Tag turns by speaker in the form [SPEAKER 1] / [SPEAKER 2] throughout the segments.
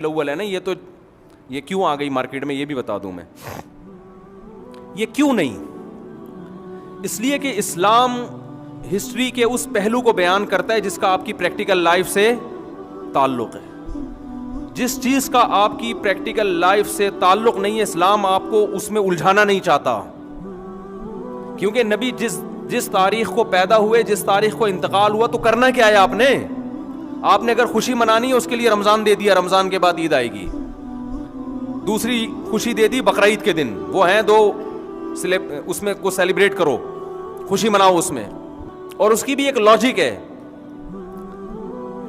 [SPEAKER 1] الاول ہے نا, یہ کیوں آ گئی مارکیٹ میں یہ بھی بتا دوں میں. یہ کیوں نہیں, اس لیے کہ اسلام ہسٹری کے اس پہلو کو بیان کرتا ہے جس کا آپ کی پریکٹیکل لائف سے تعلق ہے. جس چیز کا آپ کی پریکٹیکل لائف سے تعلق نہیں ہے, اسلام آپ کو اس میں الجھانا نہیں چاہتا. کیونکہ نبی جس تاریخ کو پیدا ہوئے, جس تاریخ کو انتقال ہوا, تو کرنا کیا ہے آپ نے اگر خوشی منانی ہے اس کے لیے رمضان دے دیا, رمضان کے بعد عید آئے گی. دوسری خوشی دے دی بقرعید کے دن, وہ ہیں دو, اس میں کو سیلیبریٹ کرو, خوشی مناؤ اس میں. اور اس کی بھی ایک لاجک ہے,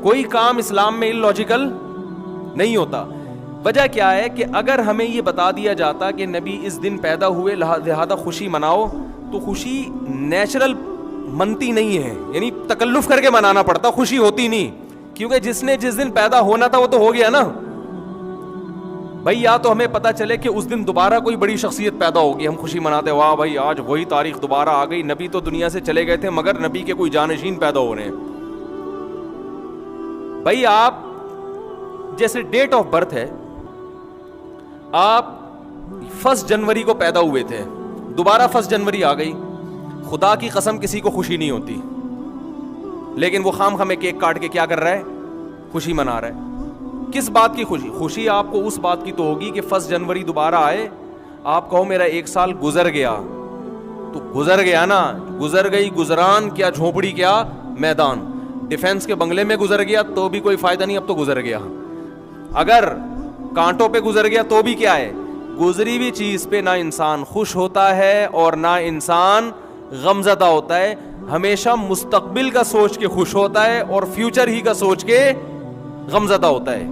[SPEAKER 1] کوئی کام اسلام میں اللاجیکل نہیں ہوتا. وجہ کیا ہے کہ اگر ہمیں یہ بتا دیا جاتا کہ نبی اس دن پیدا ہوئے لہذا خوشی مناؤ, تو خوشی نیچرل منتی نہیں ہے, یعنی تکلف کر کے منانا پڑتا, خوشی ہوتی نہیں. کیونکہ جس دن پیدا ہونا تھا وہ تو ہو گیا نا بھائی. یا تو ہمیں پتا چلے کہ اس دن دوبارہ کوئی بڑی شخصیت پیدا ہوگی, ہم خوشی مناتے, واہ بھائی آج وہی تاریخ دوبارہ آ گئی, نبی تو دنیا سے چلے گئے تھے مگر نبی کے کوئی جانشین پیدا ہو رہے ہیں. بھائی آپ جیسے ڈیٹ آف برتھ ہے, آپ 1 جنوری کو پیدا ہوئے تھے, دوبارہ 1 جنوری آ گئی, خدا کی قسم کسی کو خوشی نہیں ہوتی, لیکن وہ خام خامے کیک کاٹ کے کیا کر رہا ہے, خوشی منا رہا ہے. کس بات کی خوشی؟ خوشی آپ کو اس بات کی تو ہوگی کہ 1 جنوری دوبارہ آئے, آپ کہو میرا 1 سال گزر گیا, تو گزر گیا نا, گزر گئی گزران, کیا جھونپڑی کیا میدان, ڈیفنس کے بنگلے میں گزر گیا تو بھی کوئی فائدہ نہیں, اب تو گزر گیا. اگر کانٹوں پہ گزر گیا تو بھی کیا ہے, گزری ہوئی چیز پہ نہ انسان خوش ہوتا ہے اور نہ انسان غمزدہ ہوتا ہے. ہمیشہ مستقبل کا سوچ کے خوش ہوتا ہے اور فیوچر ہی کا سوچ کے غمزدہ ہوتا ہے.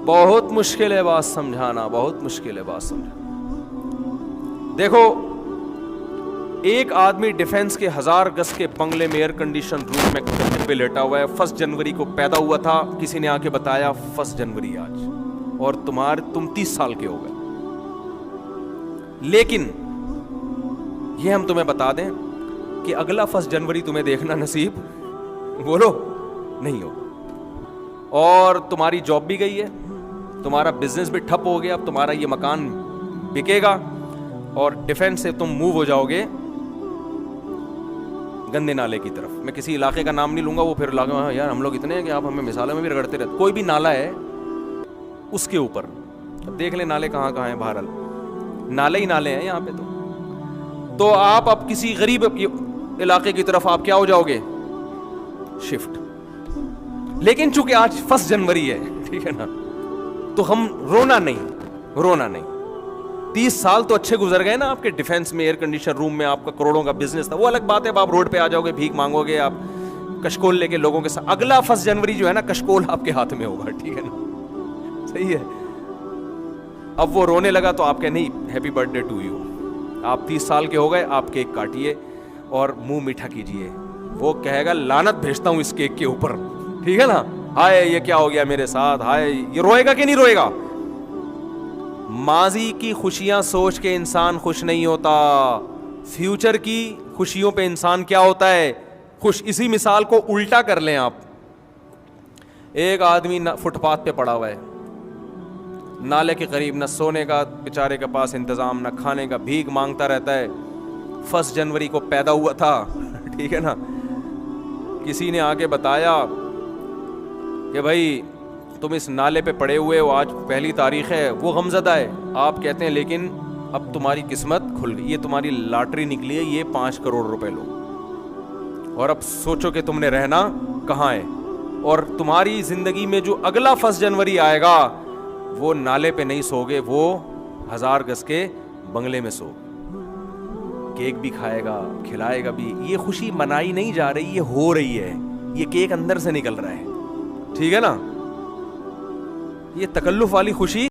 [SPEAKER 1] بہت مشکل ہے بات سمجھانا, بہت مشکل ہے بات سمجھانا. دیکھو ایک آدمی ڈیفنس کے 1000 گز کے بنگلے میں ایئر کنڈیشن روم میں پہ لیٹا ہوا ہے, 1 جنوری کو پیدا ہوا تھا, کسی نے آ کے بتایا 1 جنوری آج, اور تم 30 سال کے ہو گئے. لیکن یہ ہم تمہیں بتا دیں کہ اگلا 1 جنوری تمہیں دیکھنا نصیب بولو نہیں ہوگا, اور تمہاری جاب بھی گئی ہے, تمہارا بزنس بھی ٹھپ ہو گیا, اب تمہارا یہ مکان بکے گا, اور ڈیفنس سے تم موو ہو جاؤ گے گندے نالے کی طرف. میں کسی علاقے کا نام نہیں لوں گا, وہ پھر علاقے میں یار ہم لوگ اتنے ہیں کہ آپ ہمیں مثالوں میں بھی رگڑتے رہتے. کوئی بھی نالا ہے اس کے اوپر, اب دیکھ لیں نالے کہاں کہاں ہیں, بہرحال نالے ہی نالے ہیں یہاں پہ. تو آپ اب کسی غریب علاقے کی طرف آپ کیا ہو جاؤ گے, شفٹ. لیکن چونکہ آج 1 جنوری ہے, ٹھیک ہے نا, تو ہم رونا نہیں. 30 سال تو اچھے گزر گئے نا آپ کے, ڈیفنس میں ایئر کنڈیشن روم میں آپ کا کروڑوں کا بزنس تھا, وہ الگ بات ہے. اب آپ روڈ پہ آ جاؤ گے, بھیک مانگو گے, آپ کشکول لے کے لوگوں کے ساتھ. اگلا 1 جنوری جو ہے نا, کشکول آپ کے ہاتھ میں ہوگا, ٹھیک ہے نا, صحیح ہے. اب وہ رونے لگا تو آپ کہ نہیں happy birthday to you, آپ 30 سال کے ہو گئے, آپ کیک کاٹیے اور منہ میٹھا کیجیے. وہ کہے گا لعنت بھیجتا ہوں اس کیک کے اوپر, ٹھیک ہے نا, ہائے یہ کیا ہو گیا میرے ساتھ, ہائے. یہ روئے گا کہ نہیں روئے گا؟ ماضی کی خوشیاں سوچ کے انسان خوش نہیں ہوتا, فیوچر کی خوشیوں پہ انسان کیا ہوتا ہے, خوش. اسی مثال کو الٹا کر لیں آپ. ایک آدمی فٹ پاتھ پہ پڑا ہوا ہے, نالے کے قریب, نہ سونے کا بیچارے کے پاس انتظام, نہ کھانے کا, بھیک مانگتا رہتا ہے. 1 جنوری کو پیدا ہوا تھا, ٹھیک ہے نا, کسی نے آ کے بتایا کہ بھائی تم اس نالے پہ پڑے ہوئے ہو, آج پہلی تاریخ ہے. وہ غمزدہ ہے. آپ کہتے ہیں لیکن اب تمہاری قسمت کھل گئی, یہ تمہاری لاٹری نکلی ہے, یہ 5 کروڑ روپے لو, اور اب سوچو کہ تم نے رہنا کہاں ہے, اور تمہاری زندگی میں جو اگلا 1 جنوری آئے گا وہ نالے پہ نہیں سوگے, وہ 1000 گز کے بنگلے میں سو. کیک بھی کھائے گا, کھلائے گا بھی. یہ خوشی منائی نہیں جا رہی, یہ ہو رہی ہے, یہ کیک اندر سے نکل رہا ہے, ٹھیک ہے نا. یہ تکلف والی خوشی